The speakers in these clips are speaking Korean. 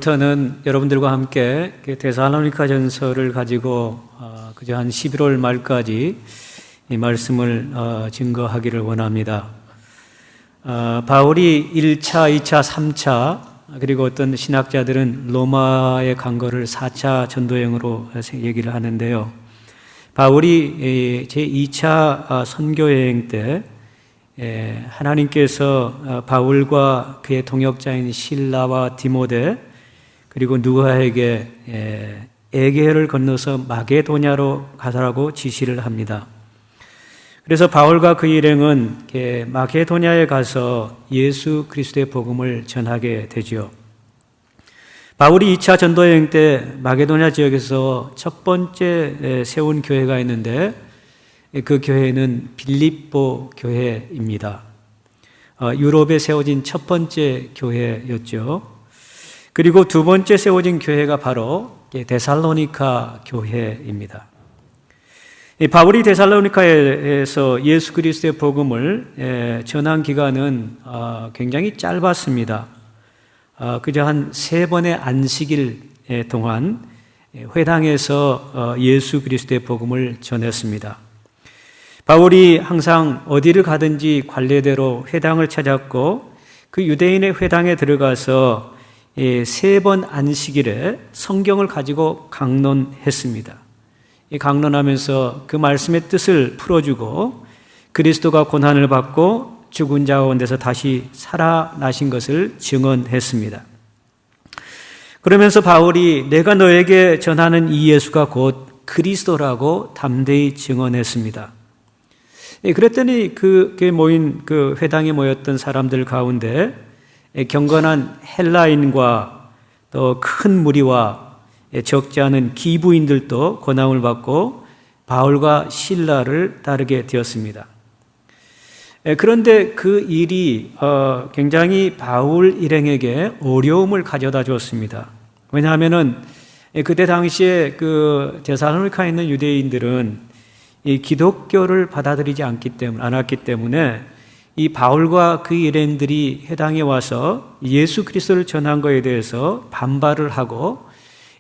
오늘부터는 여러분들과 함께 데살로니가 전서를 가지고 그저 한 11월 말까지 이 말씀을 증거하기를 원합니다. 바울이 1차, 2차, 3차 그리고 어떤 신학자들은 로마에 간 거를 4차 전도여행으로 얘기를 하는데요. 바울이 제2차 선교여행 때 하나님께서 바울과 그의 동역자인 실라와 디모데 그리고 누가에게 에게해를 건너서 마게도냐로 가라고 지시를 합니다. 그래서 바울과 그 일행은 마게도냐에 가서 예수 그리스도의 복음을 전하게 되죠. 바울이 2차 전도여행 때 마게도냐 지역에서 첫 번째 세운 교회가 있는데 그 교회는 빌립보 교회입니다. 유럽에 세워진 첫 번째 교회였죠. 그리고 두 번째 세워진 교회가 바로 데살로니가 교회입니다. 바울이 데살로니가에서 예수 그리스도의 복음을 전한 기간은 굉장히 짧았습니다. 그저 한 3번의 안식일 동안 회당에서 예수 그리스도의 복음을 전했습니다. 바울이 항상 어디를 가든지 관례대로 회당을 찾았고 그 유대인의 회당에 들어가서 3번 안식일에 성경을 가지고 강론했습니다. 강론하면서 그 말씀의 뜻을 풀어주고 그리스도가 고난을 받고 죽은 자 가운데서 다시 살아나신 것을 증언했습니다. 그러면서 바울이 내가 너에게 전하는 이 예수가 곧 그리스도라고 담대히 증언했습니다. 그랬더니 그게 모인 그 회당에 모였던 사람들 가운데 경건한 헬라인과 또 큰 무리와 적지 않은 기부인들도 권함을 받고 바울과 실라를 따르게 되었습니다. 그런데 그 일이 굉장히 바울 일행에게 어려움을 가져다 주었습니다. 왜냐하면은 그때 당시에 그 데살로니가에 있는 유대인들은 이 기독교를 받아들이지 않았기 때문에 이 바울과 그 일행들이 회당에 와서 예수 그리스도를 전한 것에 대해서 반발을 하고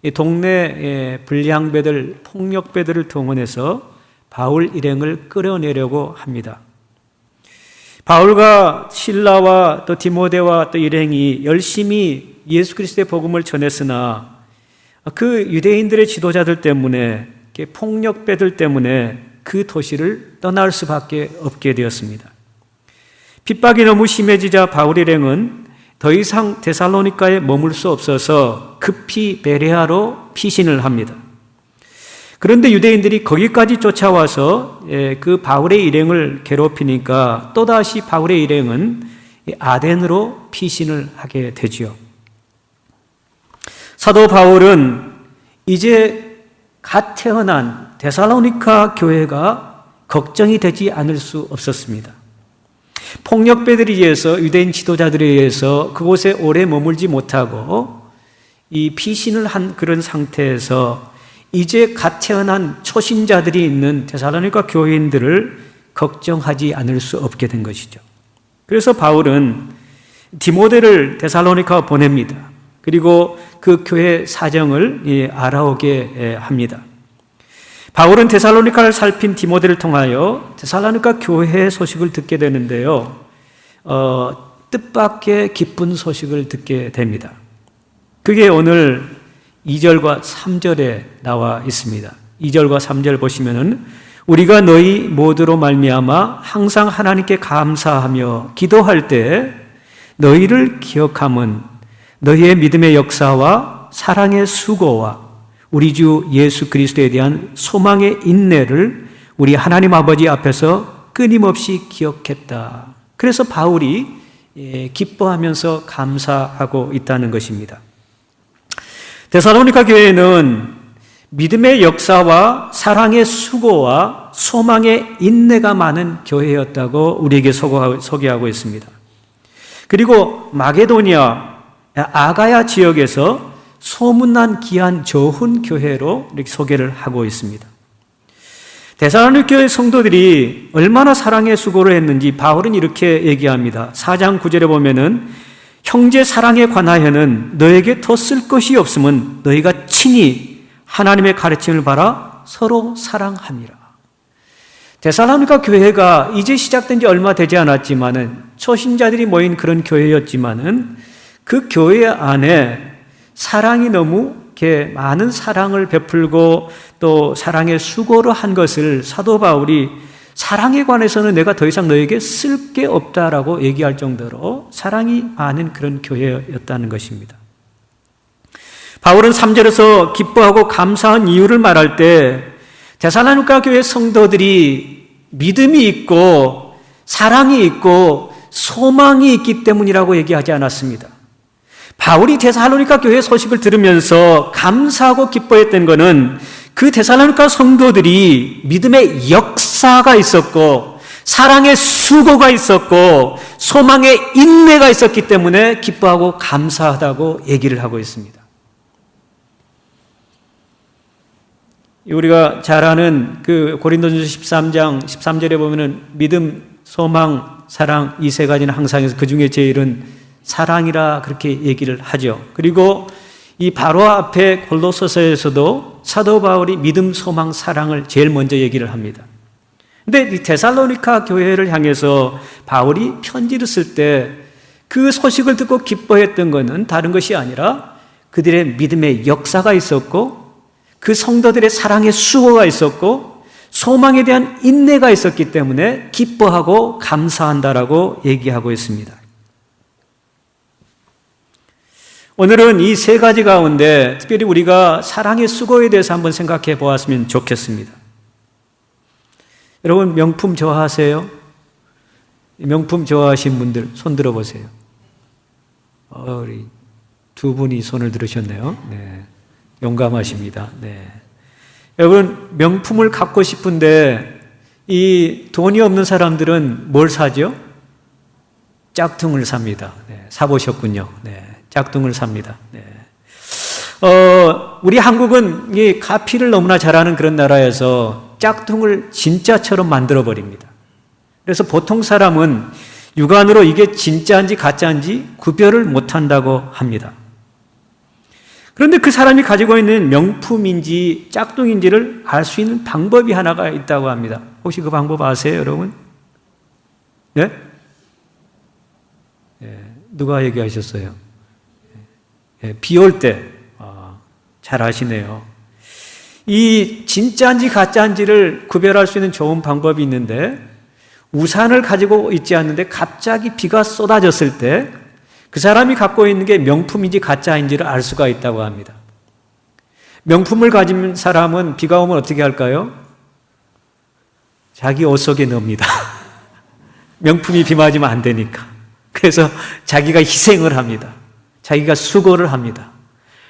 이 동네 불량배들, 폭력배들을 동원해서 바울 일행을 끌어내려고 합니다. 바울과 실라와 또 디모데와 또 일행이 열심히 예수 그리스도의 복음을 전했으나 그 유대인들의 지도자들 때문에 폭력배들 때문에 그 도시를 떠날 수밖에 없게 되었습니다. 핍박이 너무 심해지자 바울 일행은 더 이상 데살로니가에 머물 수 없어서 급히 베레아로 피신을 합니다. 그런데 유대인들이 거기까지 쫓아와서 그 바울의 일행을 괴롭히니까 또다시 바울의 일행은 아덴으로 피신을 하게 되지요. 사도 바울은 이제 갓 태어난 데살로니가 교회가 걱정이 되지 않을 수 없었습니다. 폭력배들에 의해서 유대인 지도자들에 의해서 그곳에 오래 머물지 못하고 이 피신을 한 그런 상태에서 이제 갓 태어난 초신자들이 있는 데살로니가 교인들을 걱정하지 않을 수 없게 된 것이죠. 그래서 바울은 디모데를 데살로니가 보냅니다. 그리고 그 교회 사정을 알아오게 합니다. 바울은 데살로니가를 살핀 디모데를 통하여 데살로니가 교회의 소식을 듣게 되는데요. 뜻밖의 기쁜 소식을 듣게 됩니다. 그게 오늘 2절과 3절에 나와 있습니다. 2절과 3절 보시면은 우리가 너희 모두로 말미암아 항상 하나님께 감사하며 기도할 때 너희를 기억함은 너희의 믿음의 역사와 사랑의 수고와 우리 주 예수 그리스도에 대한 소망의 인내를 우리 하나님 아버지 앞에서 끊임없이 기억했다. 그래서 바울이 기뻐하면서 감사하고 있다는 것입니다. 데살로니가 교회는 믿음의 역사와 사랑의 수고와 소망의 인내가 많은 교회였다고 우리에게 소개하고 있습니다. 그리고 마게도니아, 아가야 지역에서 소문난 귀한 좋은 교회로 이렇게 소개를 하고 있습니다. 데살로니가 교회 성도들이 얼마나 사랑의 수고를 했는지 바울은 이렇게 얘기합니다. 4장 9절에 보면은 형제 사랑에 관하여는 너에게 더 쓸 것이 없으면 너희가 친히 하나님의 가르침을 받아 서로 사랑함이라. 데살로니가 교회가 이제 시작된 지 얼마 되지 않았지만은 초신자들이 모인 그런 교회였지만은 그 교회 안에 사랑이 너무 이렇게 많은 사랑을 베풀고 또 사랑의 수고를 한 것을 사도 바울이 사랑에 관해서는 내가 더 이상 너에게 쓸 게 없다라고 얘기할 정도로 사랑이 많은 그런 교회였다는 것입니다. 바울은 3절에서 기뻐하고 감사한 이유를 말할 때 데살로니가 교회 성도들이 믿음이 있고 사랑이 있고 소망이 있기 때문이라고 얘기하지 않았습니다. 바울이 데살로니가 교회 소식을 들으면서 감사하고 기뻐했던 것은 그 데살로니가 성도들이 믿음의 역사가 있었고 사랑의 수고가 있었고 소망의 인내가 있었기 때문에 기뻐하고 감사하다고 얘기를 하고 있습니다. 우리가 잘 아는 그 고린도전서 13장 13절에 보면은 믿음, 소망, 사랑 이 세 가지는 항상 해서 그 중에 제일은 사랑이라 그렇게 얘기를 하죠. 그리고 이 바로 앞에 골로새서에서도 사도 바울이 믿음, 소망, 사랑을 제일 먼저 얘기를 합니다. 근데 이 데살로니가 교회를 향해서 바울이 편지를 쓸 때 그 소식을 듣고 기뻐했던 것은 다른 것이 아니라 그들의 믿음의 역사가 있었고 그 성도들의 사랑의 수고가 있었고 소망에 대한 인내가 있었기 때문에 기뻐하고 감사한다라고 얘기하고 있습니다. 오늘은 이 세 가지 가운데 특별히 우리가 사랑의 수고에 대해서 한번 생각해 보았으면 좋겠습니다. 여러분 명품 좋아하세요? 명품 좋아하신 분들 손 들어보세요. 우리 두 분이 손을 들으셨네요. 네, 용감하십니다. 네. 여러분 명품을 갖고 싶은데 이 돈이 없는 사람들은 뭘 사죠? 짝퉁을 삽니다. 네, 사보셨군요. 네, 짝퉁을 삽니다. 네. 우리 한국은 이 카피를 너무나 잘하는 그런 나라여서 짝퉁을 진짜처럼 만들어 버립니다. 그래서 보통 사람은 육안으로 이게 진짜인지 가짜인지 구별을 못한다고 합니다. 그런데 그 사람이 가지고 있는 명품인지 짝퉁인지를 알 수 있는 방법이 하나가 있다고 합니다. 혹시 그 방법 아세요, 여러분? 네? 누가 얘기하셨어요? 비 올 때. 잘 아시네요. 이 진짜인지 가짜인지를 구별할 수 있는 좋은 방법이 있는데 우산을 가지고 있지 않는데 갑자기 비가 쏟아졌을 때 그 사람이 갖고 있는 게 명품인지 가짜인지를 알 수가 있다고 합니다. 명품을 가진 사람은 비가 오면 어떻게 할까요? 자기 옷 속에 넣습니다. 명품이 비 맞으면 안 되니까. 그래서 자기가 희생을 합니다. 자기가 수고를 합니다.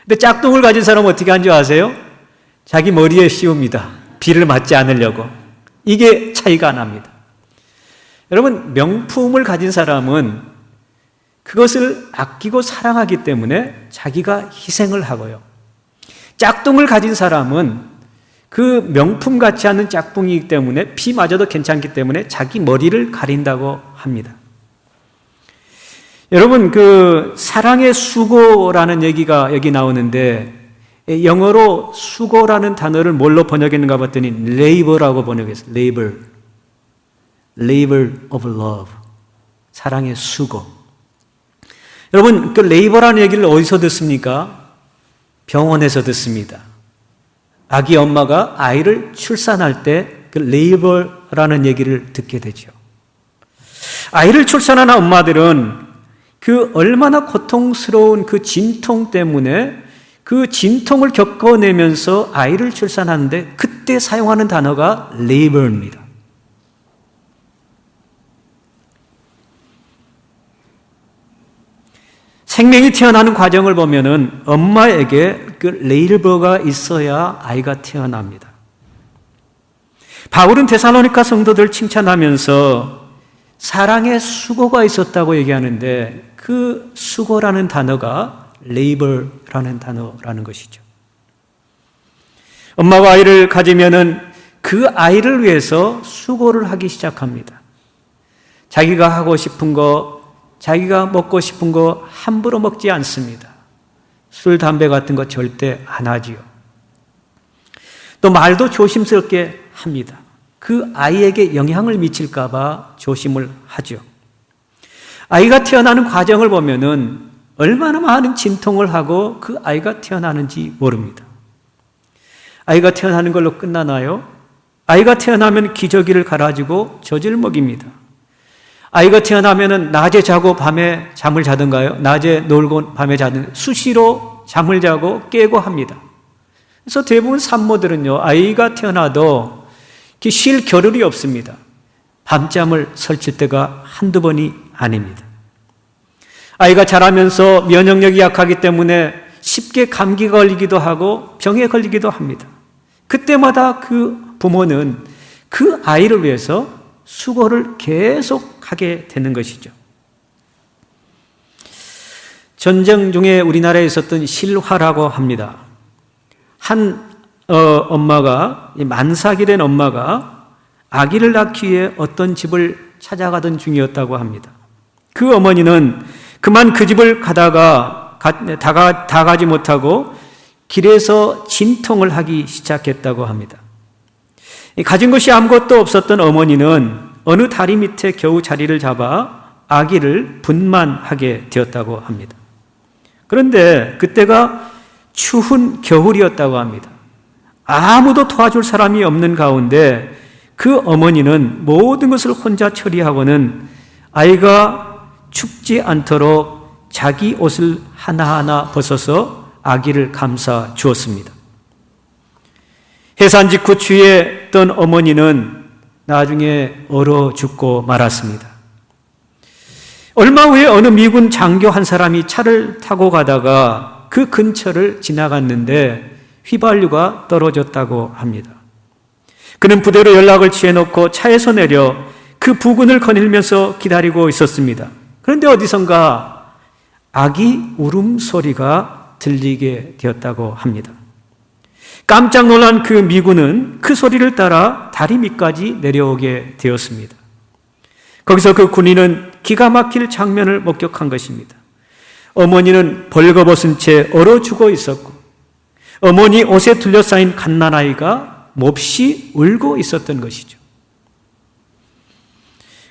근데 짝퉁을 가진 사람은 어떻게 하는 줄 아세요? 자기 머리에 씌웁니다. 비를 맞지 않으려고. 이게 차이가 납니다. 여러분, 명품을 가진 사람은 그것을 아끼고 사랑하기 때문에 자기가 희생을 하고요. 짝퉁을 가진 사람은 그 명품 같지 않은 짝퉁이기 때문에 비 맞아도 괜찮기 때문에 자기 머리를 가린다고 합니다. 여러분, 그 사랑의 수고라는 얘기가 여기 나오는데 영어로 수고라는 단어를 뭘로 번역했는가 봤더니 labor라고 번역했어요. labor of love. 사랑의 수고. 여러분, 그 labor라는 얘기를 어디서 듣습니까? 병원에서 듣습니다. 아기 엄마가 아이를 출산할 때 그 labor라는 얘기를 듣게 되죠. 아이를 출산하는 엄마들은 그 얼마나 고통스러운 그 진통 때문에 그 진통을 겪어내면서 아이를 출산하는데 그때 사용하는 단어가 labor입니다. 생명이 태어나는 과정을 보면은 엄마에게 그 레이버가 있어야 아이가 태어납니다. 바울은 데살로니가 성도들 칭찬하면서 사랑의 수고가 있었다고 얘기하는데 그 수고라는 단어가 레이버라는 단어라는 것이죠. 엄마가 아이를 가지면은 그 아이를 위해서 수고를 하기 시작합니다. 자기가 하고 싶은 거, 자기가 먹고 싶은 거 함부로 먹지 않습니다. 술, 담배 같은 거 절대 안 하지요. 또 말도 조심스럽게 합니다. 그 아이에게 영향을 미칠까 봐 조심을 하죠. 아이가 태어나는 과정을 보면은 얼마나 많은 진통을 하고 그 아이가 태어나는지 모릅니다. 아이가 태어나는 걸로 끝나나요? 아이가 태어나면 기저귀를 갈아주고 젖을 먹입니다. 아이가 태어나면은 낮에 자고 밤에 잠을 자던가요? 낮에 놀고 밤에 자든 수시로 잠을 자고 깨고 합니다. 그래서 대부분 산모들은요, 아이가 태어나도 쉴 겨를이 없습니다. 밤잠을 설칠 때가 한두 번이 아닙니다. 아이가 자라면서 면역력이 약하기 때문에 쉽게 감기가 걸리기도 하고 병에 걸리기도 합니다. 그때마다 그 부모는 그 아이를 위해서 수고를 계속 하게 되는 것이죠. 전쟁 중에 우리나라에 있었던 실화라고 합니다. 한 엄마가, 만삭이 된 엄마가 아기를 낳기 위해 어떤 집을 찾아가던 중이었다고 합니다. 그 어머니는 그만 그 집을 가다가 다 가지 못하고 길에서 진통을 하기 시작했다고 합니다. 가진 것이 아무것도 없었던 어머니는 어느 다리 밑에 겨우 자리를 잡아 아기를 분만하게 되었다고 합니다. 그런데 그때가 추운 겨울이었다고 합니다. 아무도 도와줄 사람이 없는 가운데 그 어머니는 모든 것을 혼자 처리하고는 아이가 춥지 않도록 자기 옷을 하나하나 벗어서 아기를 감싸 주었습니다. 해산 직후 추위했던 어머니는 나중에 얼어 죽고 말았습니다. 얼마 후에 어느 미군 장교 한 사람이 차를 타고 가다가 그 근처를 지나갔는데 휘발유가 떨어졌다고 합니다. 그는 부대로 연락을 취해놓고 차에서 내려 그 부근을 거닐면서 기다리고 있었습니다. 그런데 어디선가 아기 울음소리가 들리게 되었다고 합니다. 깜짝 놀란 그 미군은 그 소리를 따라 다리 밑까지 내려오게 되었습니다. 거기서 그 군인은 기가 막힐 장면을 목격한 것입니다. 어머니는 벌거벗은 채 얼어 죽어 있었고 어머니 옷에 둘러싸인 갓난아이가 몹시 울고 있었던 것이죠.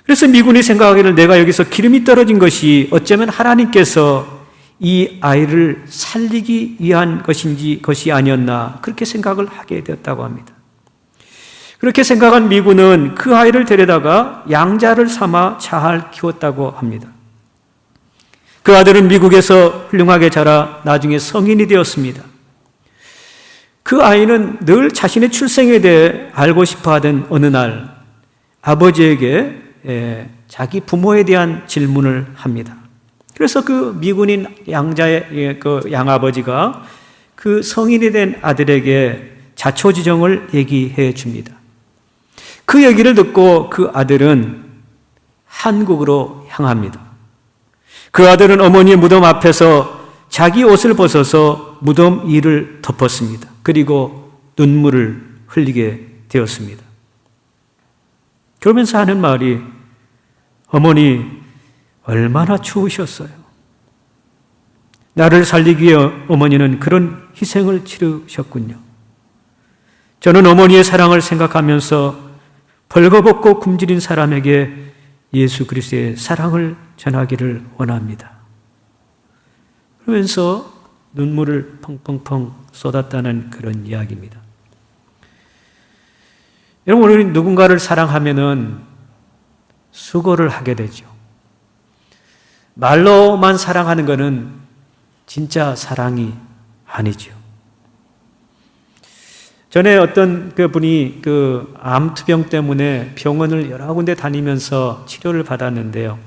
그래서 미군이 생각하기를 내가 여기서 기름이 떨어진 것이 어쩌면 하나님께서 이 아이를 살리기 위한 것이 아니었나 그렇게 생각을 하게 되었다고 합니다. 그렇게 생각한 미군은 그 아이를 데려다가 양자를 삼아 잘 키웠다고 합니다. 그 아들은 미국에서 훌륭하게 자라 나중에 성인이 되었습니다. 그 아이는 늘 자신의 출생에 대해 알고 싶어 하던 어느 날 아버지에게 자기 부모에 대한 질문을 합니다. 그래서 그 미군인 양자의 그 양아버지가 그 성인이 된 아들에게 자초지종을 얘기해 줍니다. 그 얘기를 듣고 그 아들은 한국으로 향합니다. 그 아들은 어머니의 무덤 앞에서 자기 옷을 벗어서 무덤 위를 덮었습니다. 그리고 눈물을 흘리게 되었습니다. 그러면서 하는 말이 어머니 얼마나 추우셨어요. 나를 살리기 위해 어머니는 그런 희생을 치르셨군요. 저는 어머니의 사랑을 생각하면서 벌거벗고 굶주린 사람에게 예수 그리스도의 사랑을 전하기를 원합니다. 그러면서 눈물을 펑펑펑 쏟았다는 그런 이야기입니다. 여러분, 우리 누군가를 사랑하면은 수고를 하게 되죠. 말로만 사랑하는 것은 진짜 사랑이 아니죠. 전에 어떤 그 분이 그 암투병 때문에 병원을 여러 군데 다니면서 치료를 받았는데요.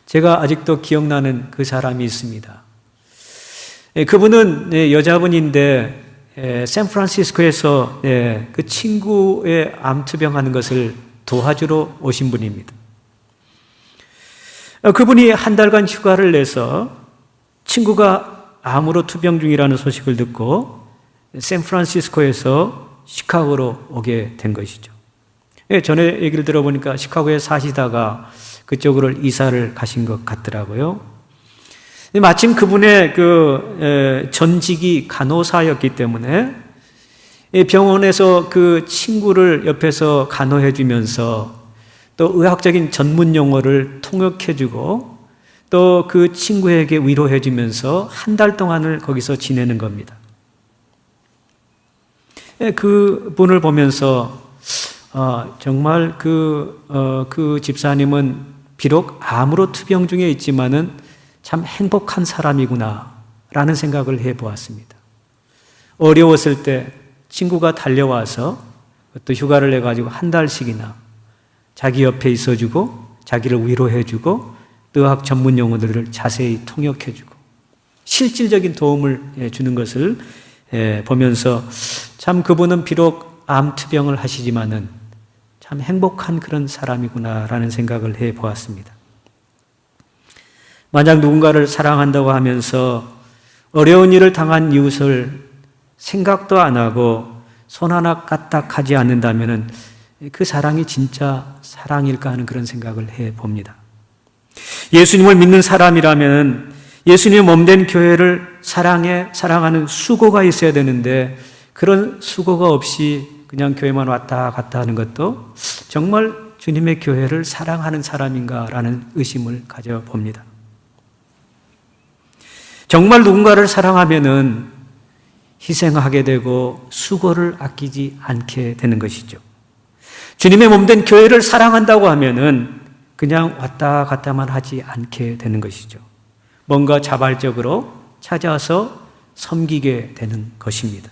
제가 아직도 기억나는 그 사람이 있습니다. 그분은 여자분인데 샌프란시스코에서 그 친구의 암투병 하는 것을 도와주러 오신 분입니다. 그분이 한 달간 휴가를 내서 친구가 암으로 투병 중이라는 소식을 듣고 샌프란시스코에서 시카고로 오게 된 것이죠. 전에 얘기를 들어보니까 시카고에 사시다가 그쪽으로 이사를 가신 것 같더라고요. 마침 그분의 전직이 간호사였기 때문에 병원에서 그 친구를 옆에서 간호해 주면서 또 의학적인 전문 용어를 통역해 주고 또 그 친구에게 위로해 주면서 한 달 동안을 거기서 지내는 겁니다. 그 분을 보면서 정말 그 집사님은 비록 암으로 투병 중에 있지만은 참 행복한 사람이구나 라는 생각을 해보았습니다. 어려웠을 때 친구가 달려와서 또 휴가를 내가지고 한 달씩이나 자기 옆에 있어주고 자기를 위로해주고 의학 전문 용어들을 자세히 통역해주고 실질적인 도움을 주는 것을 보면서 참 그분은 비록 암투병을 하시지만은 참 행복한 그런 사람이구나라는 생각을 해보았습니다. 만약 누군가를 사랑한다고 하면서 어려운 일을 당한 이웃을 생각도 안 하고 손 하나 까딱하지 않는다면 그 사랑이 진짜 사랑일까 하는 그런 생각을 해봅니다. 예수님을 믿는 사람이라면 예수님의 몸된 교회를 사랑하는 수고가 있어야 되는데 그런 수고가 없이 그냥 교회만 왔다 갔다 하는 것도 정말 주님의 교회를 사랑하는 사람인가라는 의심을 가져봅니다. 정말 누군가를 사랑하면은 희생하게 되고 수고를 아끼지 않게 되는 것이죠. 주님의 몸된 교회를 사랑한다고 하면은 그냥 왔다 갔다만 하지 않게 되는 것이죠. 뭔가 자발적으로 찾아서 섬기게 되는 것입니다.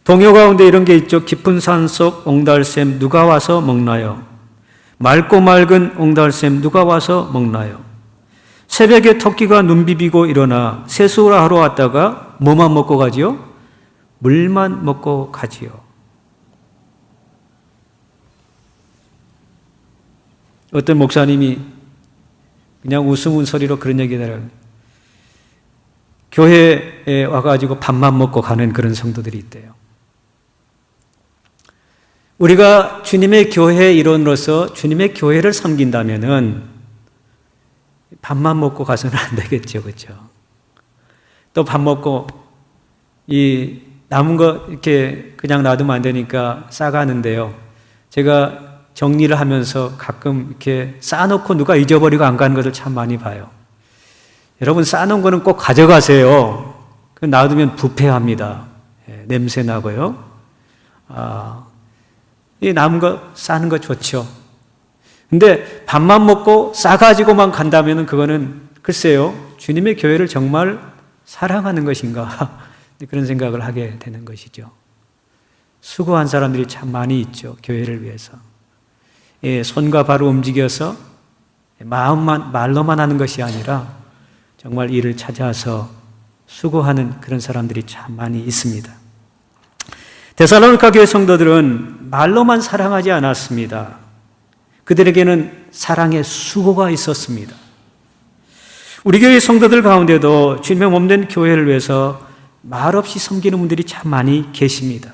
동요 가운데 이런 게 있죠. 깊은 산속 옹달샘 누가 와서 먹나요? 맑고 맑은 옹달샘 누가 와서 먹나요? 새벽에 토끼가 눈 비비고 일어나 세수를 하러 왔다가 뭐만 먹고 가지요? 물만 먹고 가지요. 어떤 목사님이 그냥 웃음 소리로 그런 얘기를 교회에 와가지고 밥만 먹고 가는 그런 성도들이 있대요. 우리가 주님의 교회 일원으로서 주님의 교회를 섬긴다면은 밥만 먹고 가서는 안 되겠죠, 그렇죠? 또 밥 먹고 이 남은 거 이렇게 그냥 놔두면 안 되니까 싸가는데요. 제가 정리를 하면서 가끔 이렇게 쌓아놓고 누가 잊어버리고 안 가는 것을 참 많이 봐요. 여러분 쌓아놓은 거는 꼭 가져가세요. 놔두면 부패합니다. 냄새 나고요. 이 남은 거 싸는 거 좋죠. 근데 밥만 먹고 싸가지고만 간다면 그거는 글쎄요, 주님의 교회를 정말 사랑하는 것인가 그런 생각을 하게 되는 것이죠. 수고한 사람들이 참 많이 있죠, 교회를 위해서. 손과 발로 움직여서 말로만 하는 것이 아니라 정말 이를 찾아서 수고하는 그런 사람들이 참 많이 있습니다. 데살로니가 교회 성도들은 말로만 사랑하지 않았습니다. 그들에게는 사랑의 수고가 있었습니다. 우리 교회 성도들 가운데도 주님의 몸된 교회를 위해서 말없이 섬기는 분들이 참 많이 계십니다.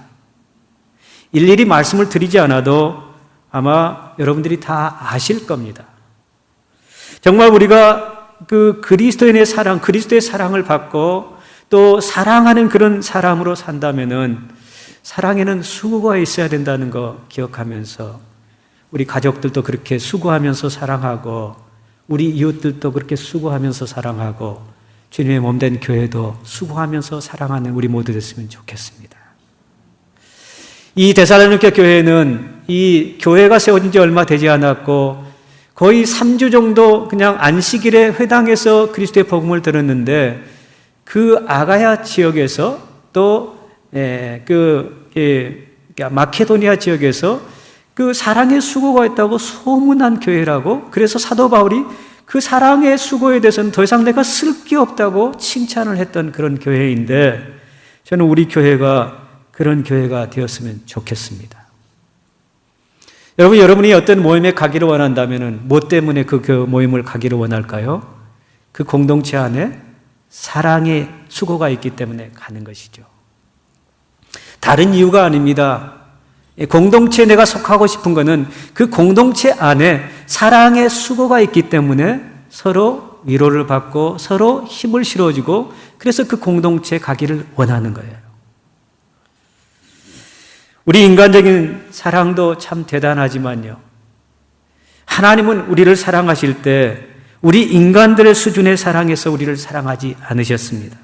일일이 말씀을 드리지 않아도 아마 여러분들이 다 아실 겁니다. 정말 우리가 그 그리스도인의 사랑, 그리스도의 사랑을 받고 또 사랑하는 그런 사람으로 산다면은 사랑에는 수고가 있어야 된다는 거 기억하면서 우리 가족들도 그렇게 수고하면서 사랑하고 우리 이웃들도 그렇게 수고하면서 사랑하고 주님의 몸된 교회도 수고하면서 사랑하는 우리 모두 됐으면 좋겠습니다. 이 데살로니가 교회는 이 교회가 세워진 지 얼마 되지 않았고 거의 3주 정도 그냥 안식일에 회당에서 그리스도의 복음을 들었는데 그 아가야 지역에서 또 마케도니아 지역에서 그 사랑의 수고가 있다고 소문난 교회라고, 그래서 사도 바울이 그 사랑의 수고에 대해서는 더 이상 내가 쓸 게 없다고 칭찬을 했던 그런 교회인데 저는 우리 교회가 그런 교회가 되었으면 좋겠습니다. 여러분이 어떤 모임에 가기를 원한다면 뭐 때문에 그 모임을 가기를 원할까요? 그 공동체 안에 사랑의 수고가 있기 때문에 가는 것이죠. 다른 이유가 아닙니다. 공동체에 내가 속하고 싶은 것은 그 공동체 안에 사랑의 수고가 있기 때문에 서로 위로를 받고 서로 힘을 실어주고 그래서 그 공동체에 가기를 원하는 거예요. 우리 인간적인 사랑도 참 대단하지만요. 하나님은 우리를 사랑하실 때 우리 인간들의 수준의 사랑에서 우리를 사랑하지 않으셨습니다.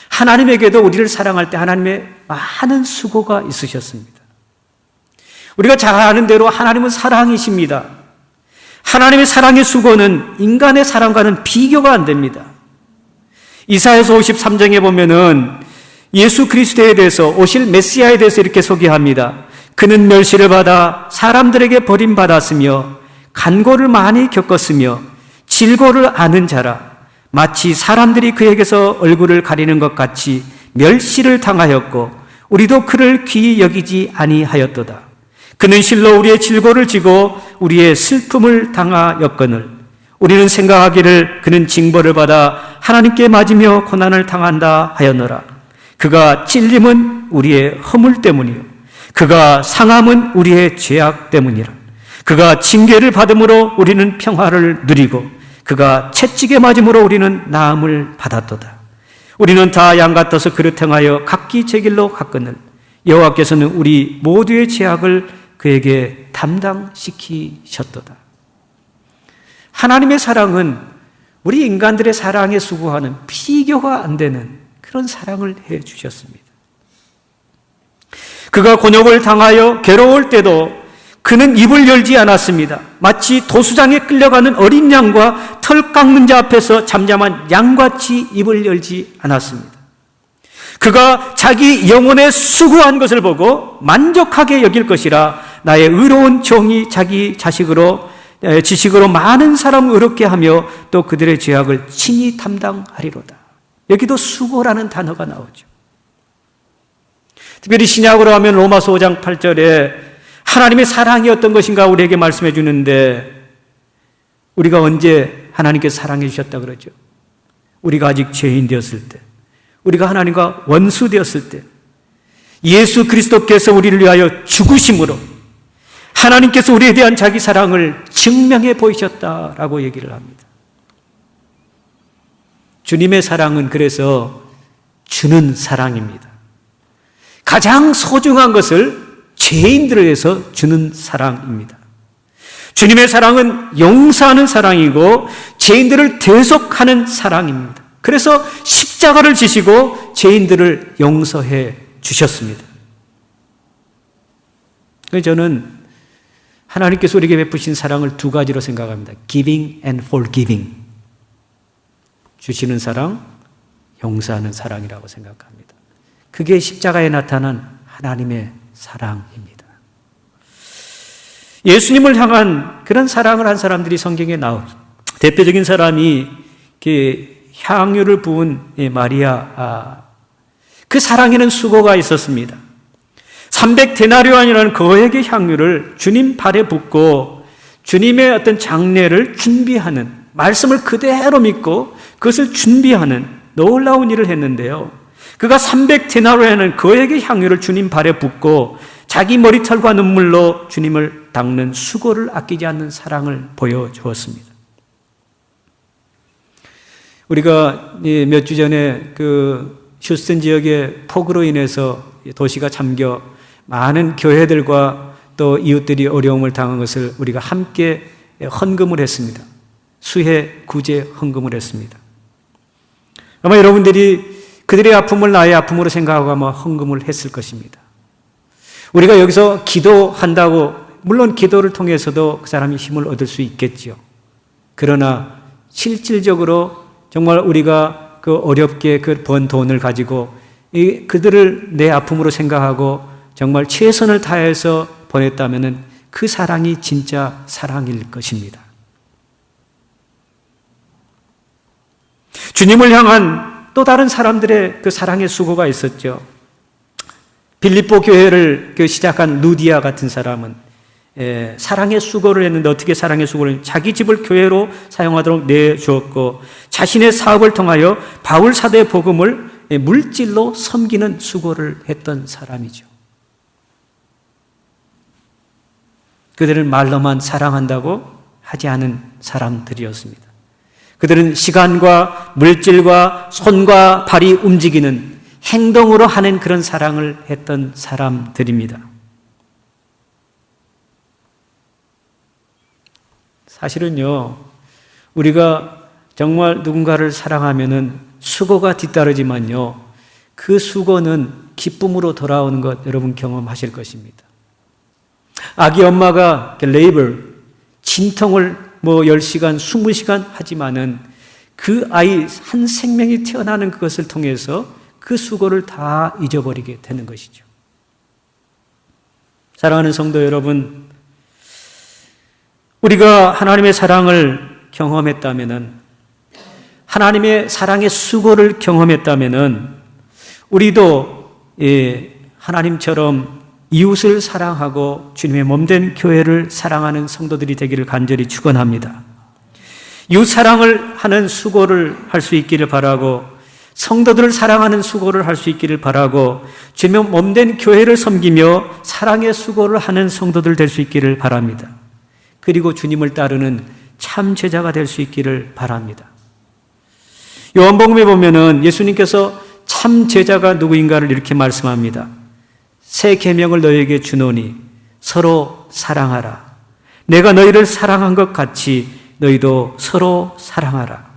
하나님에게도 우리를 사랑할 때 하나님의 많은 수고가 있으셨습니다. 우리가 잘 아는 대로 하나님은 사랑이십니다. 하나님의 사랑의 수고는 인간의 사랑과는 비교가 안 됩니다. 이사야서 53장에 보면은 예수 그리스도에 대해서 오실 메시아에 대해서 이렇게 소개합니다. 그는 멸시를 받아 사람들에게 버림받았으며 간고를 많이 겪었으며 질고를 아는 자라 마치 사람들이 그에게서 얼굴을 가리는 것 같이 멸시를 당하였고 우리도 그를 귀히 여기지 아니하였도다. 그는 실로 우리의 질고를 지고 우리의 슬픔을 당하였거늘 우리는 생각하기를 그는 징벌을 받아 하나님께 맞으며 고난을 당한다 하였노라. 그가 찔림은 우리의 허물 때문이요 그가 상함은 우리의 죄악 때문이라. 그가 징계를 받음으로 우리는 평화를 누리고 그가 채찍에 맞음으로 우리는 나음을 받았도다. 우리는 다 양 같아서 그릇 행하여 각기 제 길로 갔거늘 여호와께서는 우리 모두의 죄악을 그에게 담당시키셨도다. 하나님의 사랑은 우리 인간들의 사랑에 수고하는 비교가 안 되는 그런 사랑을 해 주셨습니다. 그가 곤욕을 당하여 괴로울 때도 그는 입을 열지 않았습니다. 마치 도수장에 끌려가는 어린 양과 털 깎는 자 앞에서 잠잠한 양같이 입을 열지 않았습니다. 그가 자기 영혼에 수고한 것을 보고 만족하게 여길 것이라 나의 의로운 종이 자기 지식으로 많은 사람을 의롭게 하며 또 그들의 죄악을 친히 담당하리로다. 여기도 수고라는 단어가 나오죠. 특별히 신약으로 하면 로마서 5장 8절에 하나님의 사랑이 어떤 것인가 우리에게 말씀해 주는데 우리가 언제 하나님께 사랑해 주셨다 그러죠? 우리가 아직 죄인 되었을 때, 우리가 하나님과 원수 되었을 때 예수 그리스도께서 우리를 위하여 죽으심으로 하나님께서 우리에 대한 자기 사랑을 증명해 보이셨다라고 얘기를 합니다. 주님의 사랑은 그래서 주는 사랑입니다. 가장 소중한 것을 죄인들을 위해서 주는 사랑입니다. 주님의 사랑은 용서하는 사랑이고 죄인들을 대속하는 사랑입니다. 그래서 십자가를 지시고 죄인들을 용서해 주셨습니다. 저는 하나님께서 우리에게 베푸신 사랑을 두 가지로 생각합니다. Giving and forgiving. 주시는 사랑, 용서하는 사랑이라고 생각합니다. 그게 십자가에 나타난 하나님의 사랑입니다. 예수님을 향한 그런 사랑을 한 사람들이 성경에 나옵니다. 대표적인 사람이 향유를 부은 마리아, 그 사랑에는 수고가 있었습니다. 300데나리온이라는 거액의 향유를 주님 발에 붓고 주님의 어떤 장례를 준비하는, 말씀을 그대로 믿고 그것을 준비하는 놀라운 일을 했는데요. 그가 300데나리온이라는 거액의 향유를 주님 발에 붓고 자기 머리털과 눈물로 주님을 닦는 수고를 아끼지 않는 사랑을 보여주었습니다. 우리가 몇 주 전에 그 휴스턴 지역의 폭우로 인해서 도시가 잠겨 많은 교회들과 또 이웃들이 어려움을 당한 것을 우리가 함께 헌금을 했습니다. 수해 구제 헌금을 했습니다. 아마 여러분들이 그들의 아픔을 나의 아픔으로 생각하고 아마 헌금을 했을 것입니다. 우리가 여기서 기도한다고, 물론 기도를 통해서도 그 사람이 힘을 얻을 수 있겠죠. 그러나 실질적으로 정말 우리가 그 어렵게 그 번 돈을 가지고 그들을 내 아픔으로 생각하고 정말 최선을 다해서 보냈다면 그 사랑이 진짜 사랑일 것입니다. 주님을 향한 또 다른 사람들의 그 사랑의 수고가 있었죠. 빌립보 교회를 시작한 루디아 같은 사람은 사랑의 수고를 했는데, 어떻게 사랑의 수고를 했는데 자기 집을 교회로 사용하도록 내주었고 자신의 사업을 통하여 바울 사도의 복음을 물질로 섬기는 수고를 했던 사람이죠. 그들은 말로만 사랑한다고 하지 않은 사람들이었습니다. 그들은 시간과 물질과 손과 발이 움직이는 행동으로 하는 그런 사랑을 했던 사람들입니다. 사실은요, 우리가 정말 누군가를 사랑하면은 수고가 뒤따르지만요, 그 수고는 기쁨으로 돌아오는 것 여러분 경험하실 것입니다. 아기 엄마가 레이버, 진통을 10시간, 20시간 하지만은 그 아이 한 생명이 태어나는 그것을 통해서 그 수고를 다 잊어버리게 되는 것이죠. 사랑하는 성도 여러분, 우리가 하나님의 사랑을 경험했다면은, 하나님의 사랑의 수고를 경험했다면은, 우리도 하나님처럼 이웃을 사랑하고 주님의 몸된 교회를 사랑하는 성도들이 되기를 간절히 축원합니다. 이웃 사랑을 하는 수고를 할 수 있기를 바라고, 성도들을 사랑하는 수고를 할 수 있기를 바라고, 주님의 몸된 교회를 섬기며 사랑의 수고를 하는 성도들 될 수 있기를 바랍니다. 그리고 주님을 따르는 참 제자가 될 수 있기를 바랍니다. 요한복음에 보면은 예수님께서 참 제자가 누구인가를 이렇게 말씀합니다. 새 계명을 너희에게 주노니 서로 사랑하라. 내가 너희를 사랑한 것 같이 너희도 서로 사랑하라.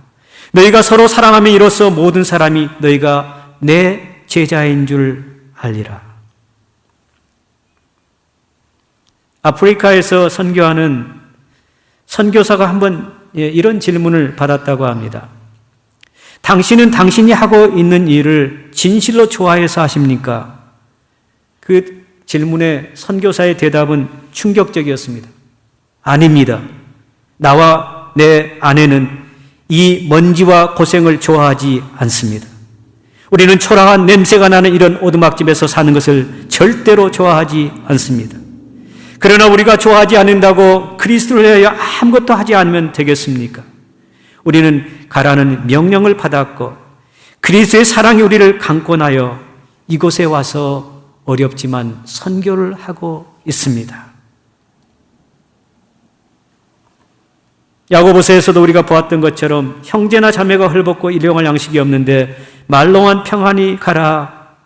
너희가 서로 사랑하면 이로써 모든 사람이 너희가 내 제자인 줄 알리라. 아프리카에서 선교하는 선교사가 한번 이런 질문을 받았다고 합니다. 당신은 당신이 하고 있는 일을 진실로 좋아해서 하십니까? 그 질문에 선교사의 대답은 충격적이었습니다. 아닙니다. 나와 내 아내는 이 먼지와 고생을 좋아하지 않습니다. 우리는 초라한 냄새가 나는 이런 오두막집에서 사는 것을 절대로 좋아하지 않습니다. 그러나 우리가 좋아하지 않는다고 그리스도를 위하여 아무것도 하지 않으면 되겠습니까? 우리는 가라는 명령을 받았고 그리스도의 사랑이 우리를 강권하여 이곳에 와서 어렵지만 선교를 하고 있습니다. 야고보서에서도 우리가 보았던 것처럼 형제나 자매가 헐벗고 일용할 양식이 없는데 말로만 평안히 가라,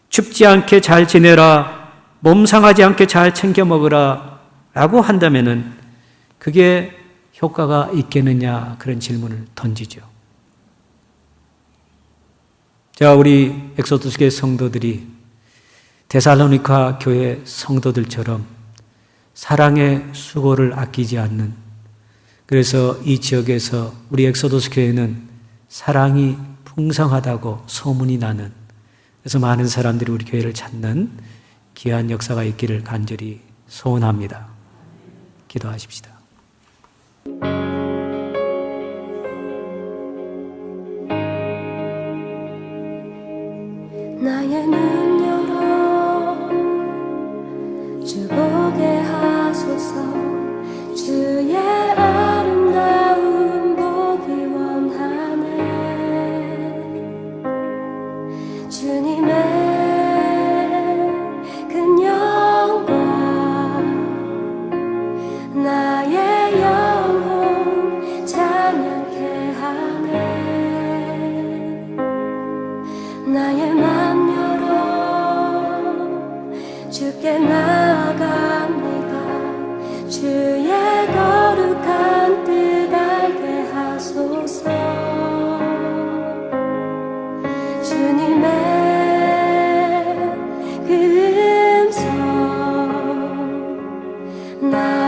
춥지 않게 잘 지내라, 몸 상하지 않게 잘 챙겨 먹으라 라고 한다면은 그게 효과가 있겠느냐, 그런 질문을 던지죠. 자, 우리 엑소더스 교회 성도들이 데살로니가 교회 성도들처럼 사랑의 수고를 아끼지 않는, 그래서 이 지역에서 우리 엑소더스 교회는 사랑이 풍성하다고 소문이 나는, 그래서 많은 사람들이 우리 교회를 찾는 귀한 역사가 있기를 간절히 소원합니다. 기도하십시다. 나의 눈 열어 주 보게 하소서. 주의 아름다운 보기 원하네. 주님의 큰 영광 나의 영혼 찬양케 하네. 나의 맘 열어 주께 나아갑니다. 주의 거룩한 뜻 알게 하소서. 주님의 그 음성 나